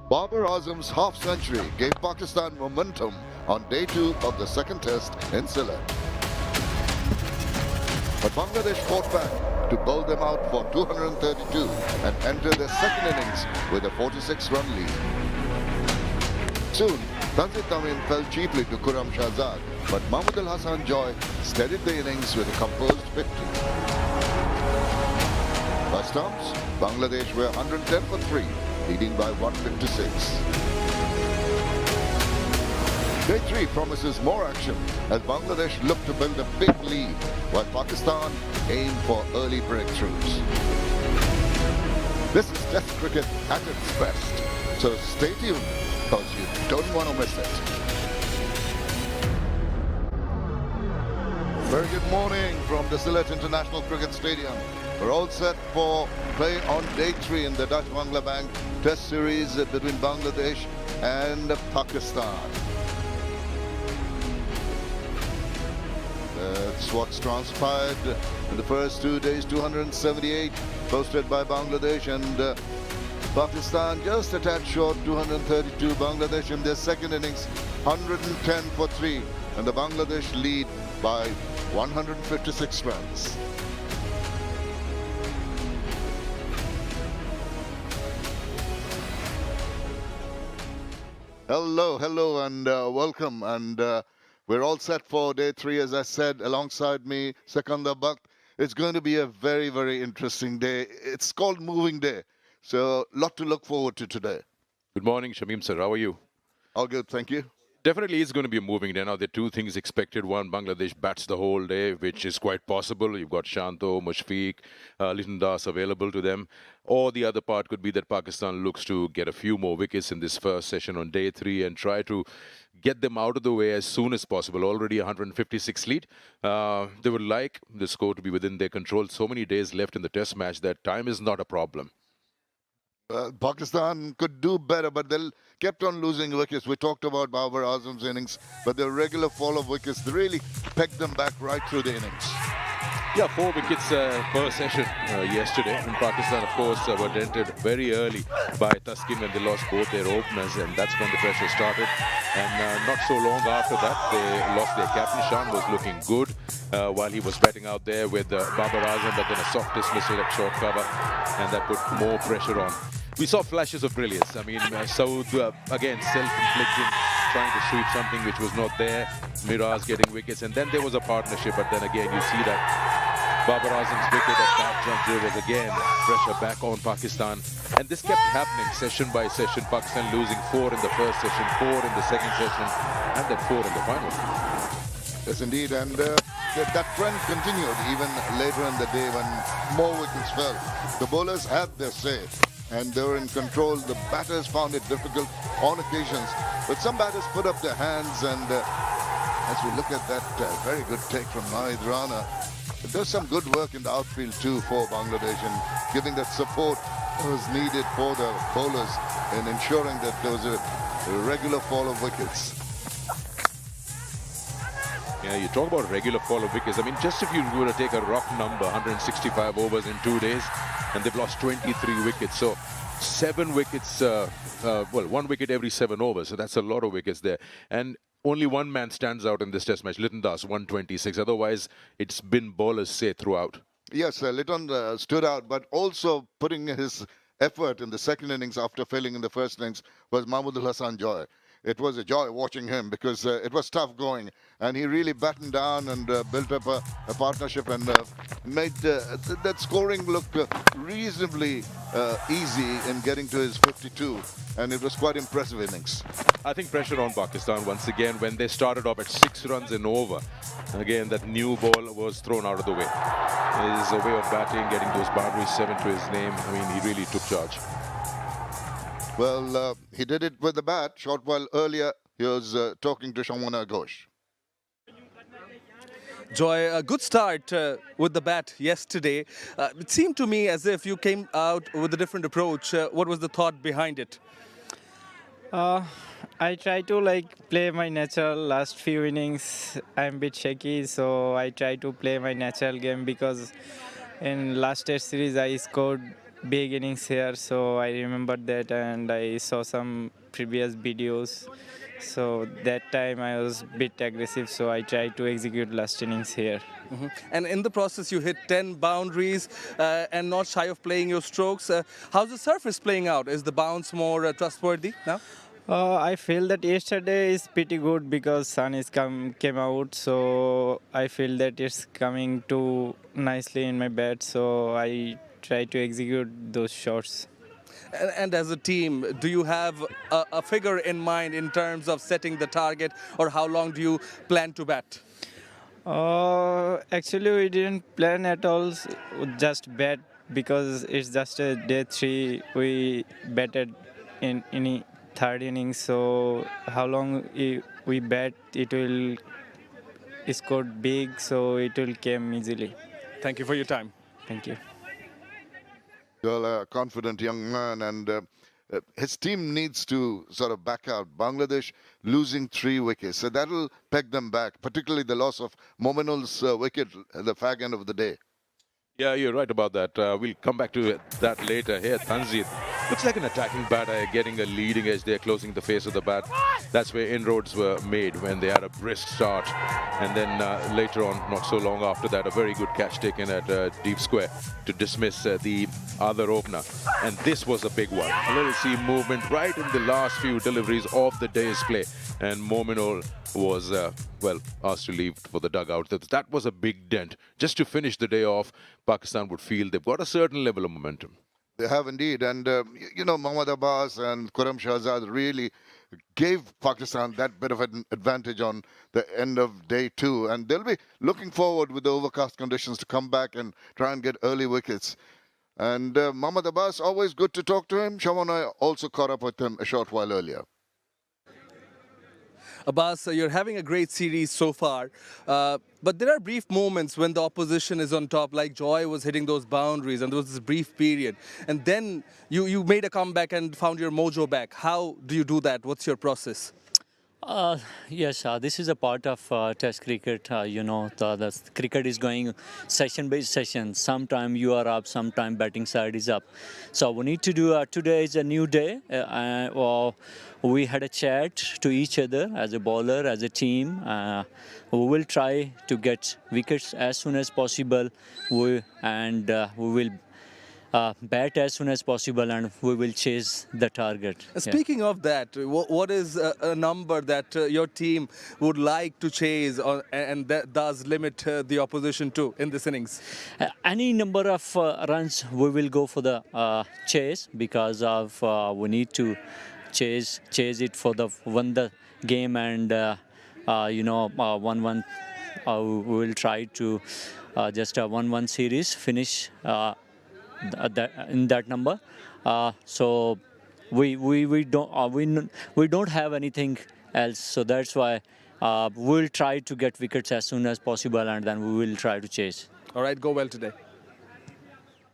Babar Azam's half-century gave Pakistan momentum on day 2 of the second test in Sylhet. But Bangladesh fought back to bowl them out for 232 and enter their second innings with a 46-run lead. Soon, Tanzit Tamim fell cheaply to Khurram Shahzad, but Mahmud Al-Hasan Joy steadied the innings with a composed victory. By stumps, Bangladesh were 110 for 3, leading by 156. Day 3 promises more action as Bangladesh look to build a big lead, while Pakistan aim for early breakthroughs. This is Test cricket at its best, so stay tuned because you don't want to miss it. Very good morning from the Sylhet International Cricket Stadium. We're all set for play on day 3 in the Dutch Bangla Bank Test series between Bangladesh and Pakistan. That's what's transpired in the first 2 days. 278 posted by Bangladesh, and Pakistan just a tad short, 232. Bangladesh in their second innings, 110 for 3, and the Bangladesh lead by 156 runs. Hello, and welcome. And we're all set for day 3, as I said, alongside me, Sekandar Bakt. It's going to be a very, very interesting day. It's called Moving Day, so a lot to look forward to today. Good morning, Shamim sir. How are you? All good, thank you. Definitely it's going to be a moving day. Now, there are two things expected. One, Bangladesh bats the whole day, which is quite possible. You've got Shanto, Mushfiq, Litton Das available to them. Or the other part could be that Pakistan looks to get a few more wickets in this first session on day 3 and try to get them out of the way as soon as possible. Already 156 lead. They would like the score to be within their control. So many days left in the test match that time is not a problem. Pakistan could do better, but they kept on losing wickets. We talked about Babar Azam's innings, but the regular fall of wickets really pegged them back right through the innings. Yeah, 4 wickets per session yesterday. And Pakistan, of course, were dented very early by Taskin when they lost both their openers, and that's when the pressure started. And not so long after that, they lost their captain. Shan was looking good while he was batting out there with Babar Azam, but then a soft dismissal at short cover, and that put more pressure on. We saw flashes of brilliance. I mean, Saud, again, self-inflicting, trying to sweep something which was not there. Miraz getting wickets, and then there was a partnership, but then again, you see that Babar Azam's wicket at that juncture was again pressure back on Pakistan. And this kept happening session by session. Pakistan losing 4 in the first session, 4 in the second session, and then 4 in the final. Yes, indeed, and that trend continued even later in the day when more wickets fell. The bowlers had their say, and they were in control. The batters found it difficult on occasions, but some batters put up their hands, and as we look at that very good take from Nahid Rana, there's some good work in the outfield too for Bangladesh, and giving that support that was needed for the bowlers in ensuring that there was a regular fall of wickets. Yeah, you talk about regular fall of wickets. I mean, just if you were to take a rough number, 165 overs in 2 days, and they've lost 23 wickets. So 7 wickets, well, 1 wicket every 7 overs. So that's a lot of wickets there. And only one man stands out in this test match, Litton Das, 126. Otherwise, it's been bowlers say throughout. Yes, Litton stood out, but also putting his effort in the second innings after failing in the first innings was Mahmud Al-Hasan Joy. It was a joy watching him because it was tough going, and he really battened down and built up a partnership and made that scoring look reasonably easy in getting to his 52, and it was quite impressive innings. I think pressure on Pakistan once again when they started off at 6 runs and over. Again, that new ball was thrown out of the way. His way of batting, getting those boundaries 7 to his name, I mean, he really took charge. Well, he did it with the bat. Short while earlier, he was talking to Shamwana Ghosh. Joy, a good start with the bat yesterday. It seemed to me as if you came out with a different approach. What was the thought behind it? I try to play my natural. Last few innings I'm a bit shaky, so I try to play my natural game because in last test series I scored big innings here, so I remembered that and I saw some previous videos. So that time I was a bit aggressive, so I tried to execute last innings here. And in the process, you hit 10 boundaries and not shy of playing your strokes. How's the surface playing out? Is the bounce more trustworthy now? I feel that yesterday is pretty good because sun is came out, so I feel that it's coming too nicely in my bat. So I try to execute those shots. And as a team, do you have a figure in mind in terms of setting the target, or how long do you plan to bat? Actually, we didn't plan at all, just bat because it's just a day three. We batted in any third inning, so how long we bat, it will score big, so it will come easily. Thank you for your time. Thank you. Well, a confident young man, and his team needs to sort of back out. Bangladesh losing 3 wickets, so that'll peg them back, particularly the loss of Mominul's wicket at the fag end of the day. Yeah, you're right about that. We'll come back to that later. Here, Tanzir looks like an attacking batter, getting a leading edge there, closing the face of the bat. That's where inroads were made when they had a brisk start. And then later on, not so long after that, a very good catch taken at deep square to dismiss the other opener. And this was a big one. A little seam movement right in the last few deliveries of the day's play. And Mominul was, well, asked to leave for the dugout. That was a big dent. Just to finish the day off, Pakistan would feel they've got a certain level of momentum. They have indeed, and you know, Mohammad Abbas and Khurram Shahzad really gave Pakistan that bit of an advantage on the end of day 2, and they'll be looking forward with the overcast conditions to come back and try and get early wickets. And Mohammad Abbas, always good to talk to him. Shaman and I also caught up with him a short while earlier. Abbas, you're having a great series so far, but there are brief moments when the opposition is on top, like Joy was hitting those boundaries, and there was this brief period. And then you made a comeback and found your mojo back. How do you do that? What's your process? Yes, this is a part of Test cricket. You know, the cricket is going session-based session. Sometime you are up, sometime batting side is up. So we need to do. Today is a new day. We had a chat to each other as a bowler, as a team. We will try to get wickets as soon as possible. We will bat as soon as possible, and we will chase the target. Speaking of that, what is a number that your team would like to chase and that does limit the opposition to in this innings? Any number of runs we will go for the chase, because of we need to chase it for the win the game, and 1-1. We will try to just a 1-1 series finish. In that number, so we don't have anything else, so that's why we'll try to get wickets as soon as possible, and then we will try to chase. All right, go well today.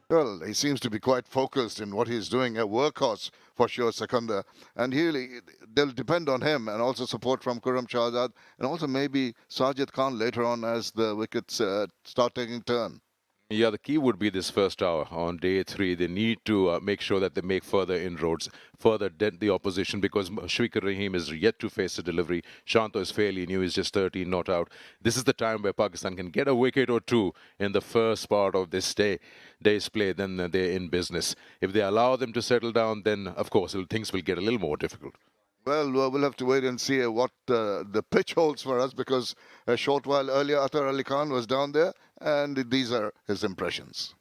Well, he seems to be quite focused in what he's doing, a workhorse for sure, Sekunda. And they'll depend on him, and also support from Khurram Shahzad, and also maybe Sajid Khan later on as the wickets start taking turn. Yeah, the key would be this first hour on day 3. They need to make sure that they make further inroads, further dent the opposition, because Shwiker Rahim is yet to face a delivery. Shanto is fairly new, he's just 13, not out. This is the time where Pakistan can get a wicket or two in the first part of this day's play, then they're in business. If they allow them to settle down, then, of course, things will get a little more difficult. Well, we'll have to wait and see what the pitch holds for us, because a short while earlier, Atar Ali Khan was down there, and these are his impressions.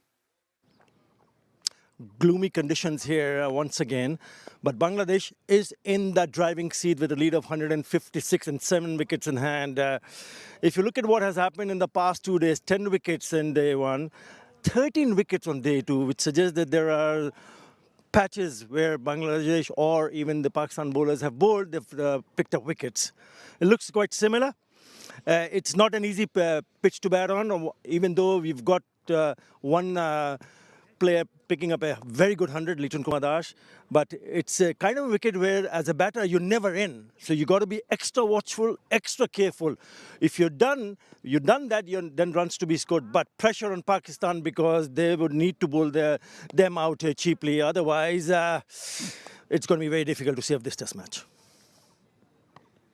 Gloomy conditions here once again, but Bangladesh is in the driving seat with a lead of 156 and 7 wickets in hand. If you look at what has happened in the past 2 days, 10 wickets in day 1, 13 wickets on day 2, which suggests that there are patches where Bangladesh or even the Pakistan bowlers have bowled, they've picked up wickets. It looks quite similar. It's not an easy pitch to bat on, even though we've got one player picking up a very good 100, Liton Kumar Das. But it's a kind of wicket where, as a batter, you're never in. So you got to be extra watchful, extra careful. If you've done that, then runs to be scored. But pressure on Pakistan because they would need to bowl them out cheaply. Otherwise, it's going to be very difficult to save this test match.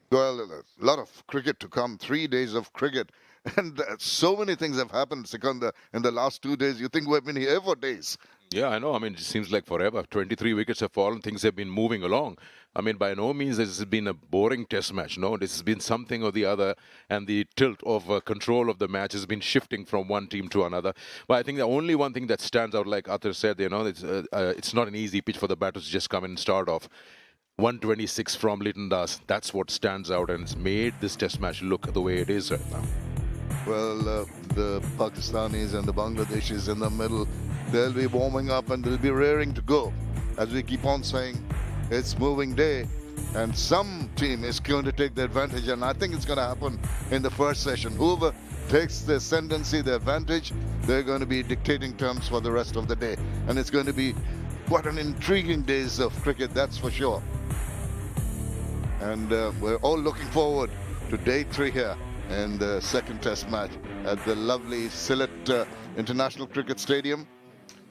Well, a lot of cricket to come, 3 days of cricket. And so many things have happened, Sikandar, in the last 2 days. You think we've been here for days. Yeah, I know. I mean, it seems like forever. 23 wickets have fallen. Things have been moving along. I mean, by no means this has been a boring test match. No, this has been something or the other. And the tilt of control of the match has been shifting from one team to another. But I think the only one thing that stands out, like Athar said, it's not an easy pitch for the batters to just come in and start off. 126 from Liton Das. That's what stands out and it's made this test match look the way it is right now. Well, the Pakistanis and the Bangladeshis in the middle, they'll be warming up and they'll be raring to go. As we keep on saying, it's moving day. And some team is going to take the advantage. And I think it's going to happen in the first session. Whoever takes the ascendancy, the advantage, they're going to be dictating terms for the rest of the day. And it's going to be quite an intriguing days of cricket, that's for sure. And we're all looking forward to day 3 here in the second test match at the lovely Sylhet International Cricket Stadium.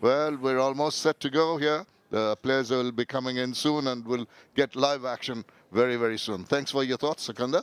Well, we're almost set to go here. The players will be coming in soon and we'll get live action very, very soon. Thanks for your thoughts, Sikandar.